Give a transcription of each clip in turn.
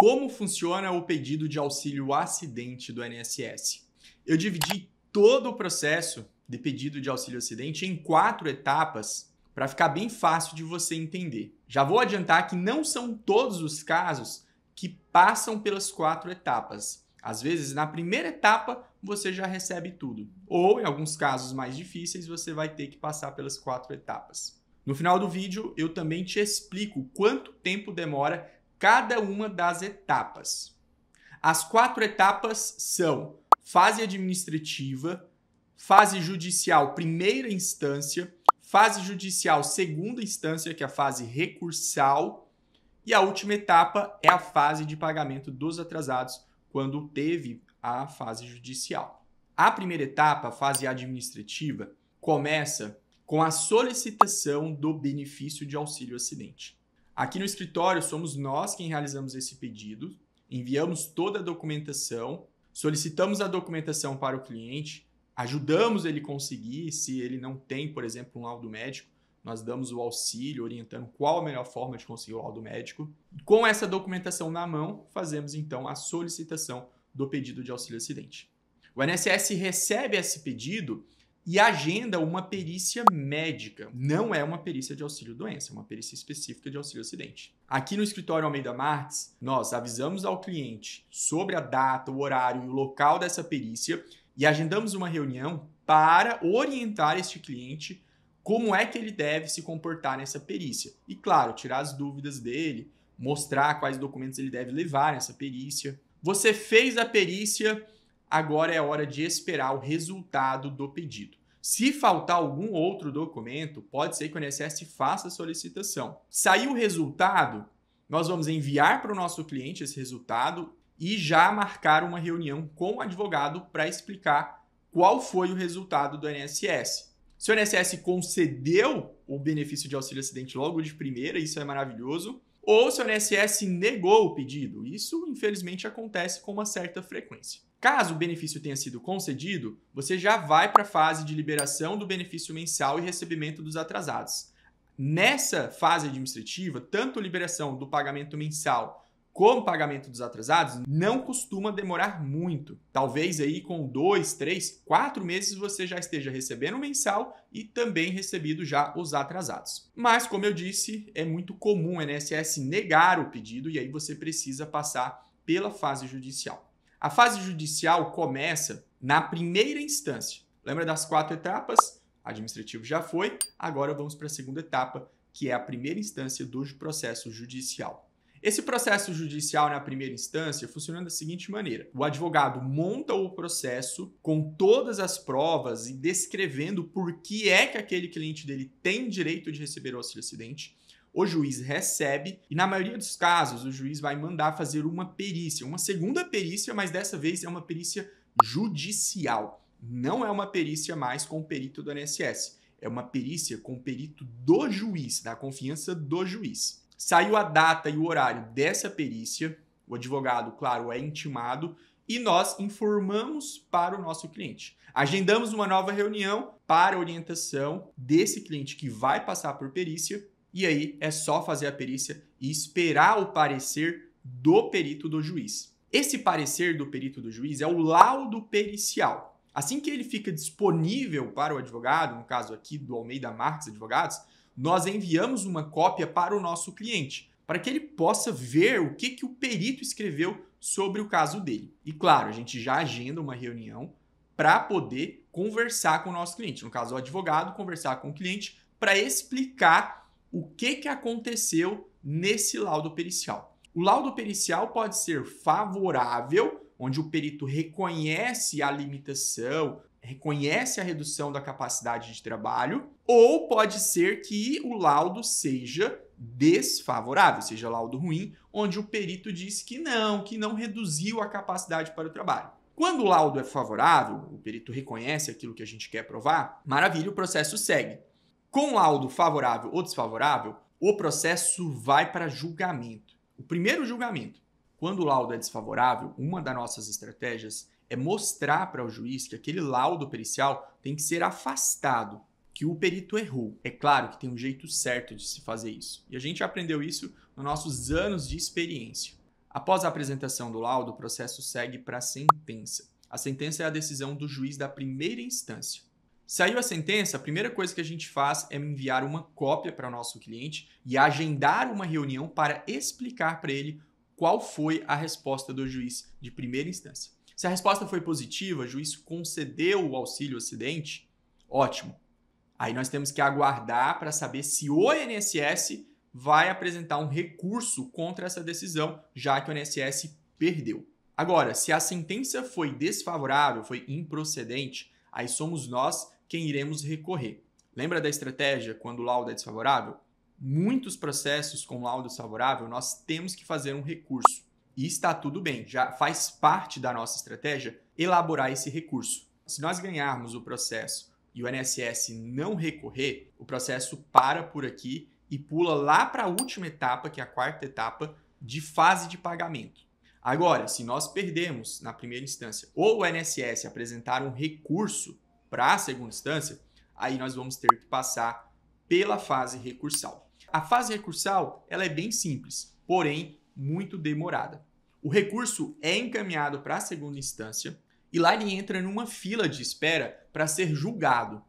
Como funciona o pedido de auxílio acidente do INSS? Eu dividi todo o processo de pedido de auxílio acidente em 4 etapas para ficar bem fácil de você entender. Já vou adiantar que não são todos os casos que passam pelas 4 etapas. Às vezes, na primeira etapa, você já recebe tudo. Ou, em alguns casos mais difíceis, você vai ter que passar pelas 4 etapas. No final do vídeo, eu também te explico quanto tempo demora cada uma das etapas. As 4 etapas são fase administrativa, fase judicial primeira instância, fase judicial segunda instância, que é a fase recursal, e a última etapa é a fase de pagamento dos atrasados, quando teve a fase judicial. A primeira etapa, a fase administrativa, começa com a solicitação do benefício de auxílio acidente. Aqui no escritório somos nós quem realizamos esse pedido, enviamos toda a documentação, solicitamos a documentação para o cliente, ajudamos ele a conseguir, se ele não tem, por exemplo, um laudo médico, nós damos o auxílio orientando qual a melhor forma de conseguir o laudo médico. Com essa documentação na mão, fazemos então a solicitação do pedido de auxílio acidente. O INSS recebe esse pedido e agenda uma perícia médica. Não é uma perícia de auxílio-doença, é uma perícia específica de auxílio-acidente. Aqui no escritório Almeida Marques, nós avisamos ao cliente sobre a data, o horário e o local dessa perícia e agendamos uma reunião para orientar este cliente como é que ele deve se comportar nessa perícia. E, claro, tirar as dúvidas dele, mostrar quais documentos ele deve levar nessa perícia. Você fez a perícia, agora é hora de esperar o resultado do pedido. Se faltar algum outro documento, pode ser que o INSS faça a solicitação. Saiu o resultado, nós vamos enviar para o nosso cliente esse resultado e já marcar uma reunião com o advogado para explicar qual foi o resultado do INSS. Se o INSS concedeu o benefício de auxílio acidente logo de primeira, isso é maravilhoso. Ou se o INSS negou o pedido. Isso, infelizmente, acontece com uma certa frequência. Caso o benefício tenha sido concedido, você já vai para a fase de liberação do benefício mensal e recebimento dos atrasados. Nessa fase administrativa, tanto a liberação do pagamento mensal como o pagamento dos atrasados não costuma demorar muito. Talvez aí com 2, 3, 4 meses você já esteja recebendo o mensal e também recebido já os atrasados. Mas, como eu disse, é muito comum o INSS negar o pedido e aí você precisa passar pela fase judicial. A fase judicial começa na primeira instância. Lembra das 4 etapas? Administrativo já foi, agora vamos para a segunda etapa, que é a primeira instância do processo judicial. Esse processo judicial na primeira instância funciona da seguinte maneira. O advogado monta o processo com todas as provas e descrevendo por que é que aquele cliente dele tem direito de receber o auxílio acidente. O juiz recebe e, na maioria dos casos, o juiz vai mandar fazer uma perícia, uma segunda perícia, mas dessa vez é uma perícia judicial. Não é uma perícia mais com o perito do INSS. É uma perícia com o perito do juiz, da confiança do juiz. Saiu a data e o horário dessa perícia, o advogado, claro, é intimado e nós informamos para o nosso cliente. Agendamos uma nova reunião para orientação desse cliente que vai passar por perícia e aí é só fazer a perícia e esperar o parecer do perito do juiz. Esse parecer do perito do juiz é o laudo pericial. Assim que ele fica disponível para o advogado, no caso aqui do Almeida Marques Advogados, nós enviamos uma cópia para o nosso cliente, para que ele possa ver o que o perito escreveu sobre o caso dele. E claro, a gente já agenda uma reunião para poder conversar com o nosso cliente. No caso, o advogado conversar com o cliente para explicar o que aconteceu nesse laudo pericial. O laudo pericial pode ser favorável, onde o perito reconhece a limitação, reconhece a redução da capacidade de trabalho, ou pode ser que o laudo seja desfavorável, seja laudo ruim, onde o perito diz que não reduziu a capacidade para o trabalho. Quando o laudo é favorável, o perito reconhece aquilo que a gente quer provar, maravilha, o processo segue. Com laudo favorável ou desfavorável, o processo vai para julgamento. O primeiro julgamento, quando o laudo é desfavorável, uma das nossas estratégias é mostrar para o juiz que aquele laudo pericial tem que ser afastado, que o perito errou. É claro que tem um jeito certo de se fazer isso. E a gente aprendeu isso nos nossos anos de experiência. Após a apresentação do laudo, o processo segue para a sentença. A sentença é a decisão do juiz da primeira instância. Saiu a sentença, a primeira coisa que a gente faz é enviar uma cópia para o nosso cliente e agendar uma reunião para explicar para ele qual foi a resposta do juiz de primeira instância. Se a resposta foi positiva, o juiz concedeu o auxílio acidente, ótimo. Aí nós temos que aguardar para saber se o INSS vai apresentar um recurso contra essa decisão, já que o INSS perdeu. Agora, se a sentença foi desfavorável, foi improcedente, aí somos nós quem iremos recorrer. Lembra da estratégia quando o laudo é desfavorável? Muitos processos com laudo desfavorável, nós temos que fazer um recurso. E está tudo bem, já faz parte da nossa estratégia elaborar esse recurso. Se nós ganharmos o processo e o INSS não recorrer, o processo para por aqui e pula lá para a última etapa, que é a quarta etapa, de fase de pagamento. Agora, se nós perdemos na primeira instância ou o INSS apresentar um recurso para a segunda instância, aí nós vamos ter que passar pela fase recursal. A fase recursal ela é bem simples, porém muito demorada. O recurso é encaminhado para a segunda instância e lá ele entra numa fila de espera para ser julgado.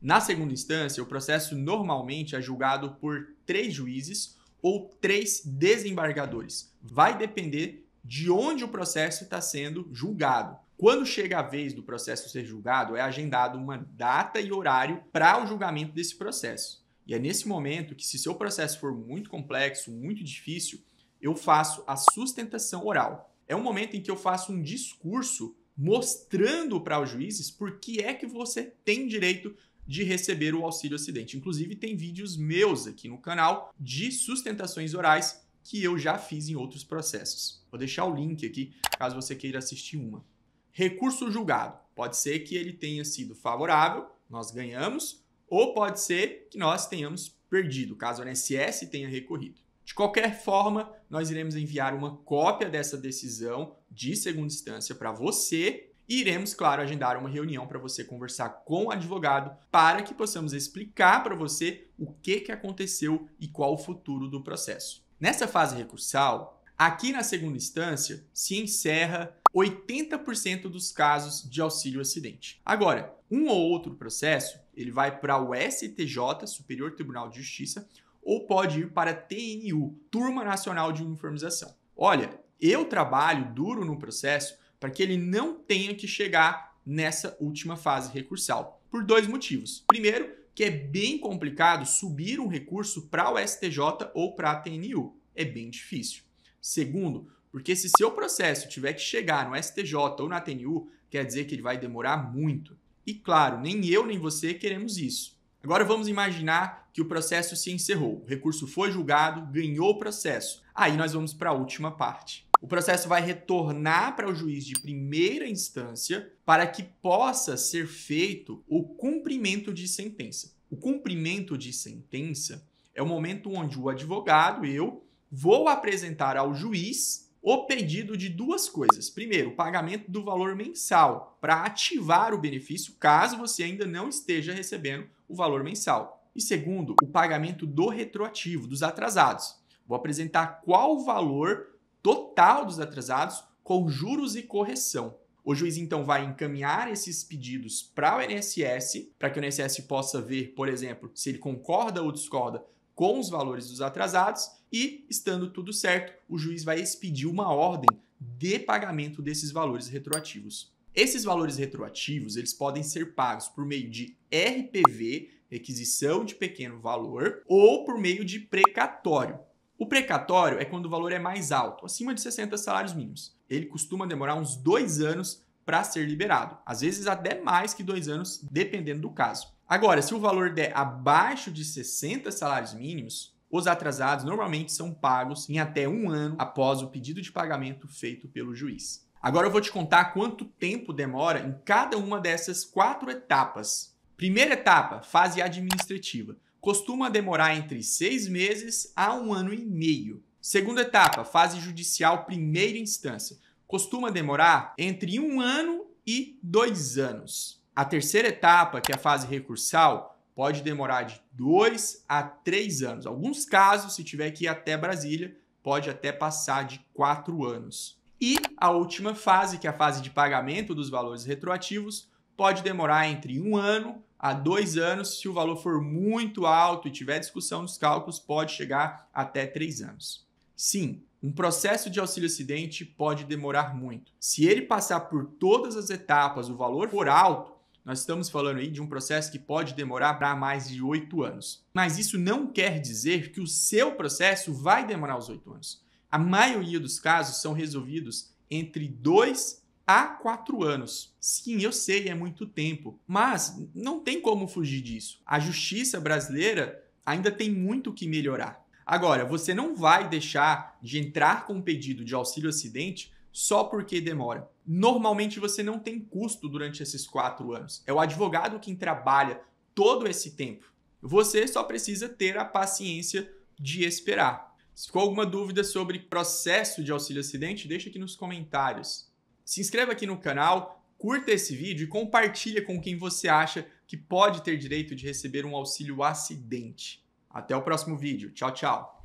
Na segunda instância, o processo normalmente é julgado por 3 juízes ou 3 desembargadores. Vai depender de onde o processo está sendo julgado. Quando chega a vez do processo ser julgado, é agendado uma data e horário para o julgamento desse processo. E é nesse momento que, se seu processo for muito complexo, muito difícil, eu faço a sustentação oral. É um momento em que eu faço um discurso mostrando para os juízes por que é que você tem direito de receber o auxílio acidente. Inclusive, tem vídeos meus aqui no canal de sustentações orais que eu já fiz em outros processos. Vou deixar o link aqui, caso você queira assistir uma. Recurso julgado. Pode ser que ele tenha sido favorável, nós ganhamos, ou pode ser que nós tenhamos perdido, caso o INSS tenha recorrido. De qualquer forma, nós iremos enviar uma cópia dessa decisão de segunda instância para você e iremos, claro, agendar uma reunião para você conversar com o advogado para que possamos explicar para você o que aconteceu e qual o futuro do processo. Nessa fase recursal, aqui na segunda instância, se encerra 80% dos casos de auxílio acidente. Agora, um ou outro processo, ele vai para o STJ, Superior Tribunal de Justiça, ou pode ir para a TNU, Turma Nacional de Uniformização. Olha, eu trabalho duro no processo para que ele não tenha que chegar nessa última fase recursal, por 2 motivos. Primeiro, que é bem complicado subir um recurso para o STJ ou para a TNU. É bem difícil. Segundo, porque se seu processo tiver que chegar no STJ ou na TNU, quer dizer que ele vai demorar muito. E claro, nem eu nem você queremos isso. Agora vamos imaginar que o processo se encerrou. O recurso foi julgado, ganhou o processo. Aí nós vamos para a última parte. O processo vai retornar para o juiz de primeira instância para que possa ser feito o cumprimento de sentença. O cumprimento de sentença é o momento onde o advogado, eu, vou apresentar ao juiz o pedido de 2 coisas. Primeiro, o pagamento do valor mensal para ativar o benefício caso você ainda não esteja recebendo o valor mensal. E segundo, o pagamento do retroativo, dos atrasados. Vou apresentar qual o valor total dos atrasados com juros e correção. O juiz, então, vai encaminhar esses pedidos para o INSS, para que o INSS possa ver, por exemplo, se ele concorda ou discorda com os valores dos atrasados e, estando tudo certo, o juiz vai expedir uma ordem de pagamento desses valores retroativos. Esses valores retroativos, eles podem ser pagos por meio de RPV, requisição de pequeno valor, ou por meio de precatório. O precatório é quando o valor é mais alto, acima de 60 salários mínimos. Ele costuma demorar uns 2 anos para ser liberado, às vezes até mais que 2 anos, dependendo do caso. Agora, se o valor der abaixo de 60 salários mínimos, os atrasados normalmente são pagos em até 1 ano após o pedido de pagamento feito pelo juiz. Agora eu vou te contar quanto tempo demora em cada uma dessas 4 etapas. Primeira etapa, fase administrativa. Costuma demorar entre 6 meses a 1 ano e meio. Segunda etapa, fase judicial primeira instância. Costuma demorar entre 1 ano e 2 anos. A terceira etapa, que é a fase recursal, pode demorar de 2 a 3 anos. Alguns casos, se tiver que ir até Brasília, pode até passar de 4 anos. E a última fase, que é a fase de pagamento dos valores retroativos, pode demorar entre 1 ano a 2 anos. Se o valor for muito alto e tiver discussão nos cálculos, pode chegar até 3 anos. Sim, um processo de auxílio-acidente pode demorar muito. Se ele passar por todas as etapas, o valor for alto, nós estamos falando aí de um processo que pode demorar para mais de 8 anos. Mas isso não quer dizer que o seu processo vai demorar os 8 anos. A maioria dos casos são resolvidos entre 2 a 4 anos. Sim, eu sei, é muito tempo, mas não tem como fugir disso. A justiça brasileira ainda tem muito o que melhorar. Agora, você não vai deixar de entrar com um pedido de auxílio-acidente só porque demora. Normalmente você não tem custo durante esses 4 anos. É o advogado quem trabalha todo esse tempo. Você só precisa ter a paciência de esperar. Se ficou alguma dúvida sobre processo de auxílio-acidente, deixa aqui nos comentários. Se inscreva aqui no canal, curta esse vídeo e compartilha com quem você acha que pode ter direito de receber um auxílio-acidente. Até o próximo vídeo. Tchau, tchau.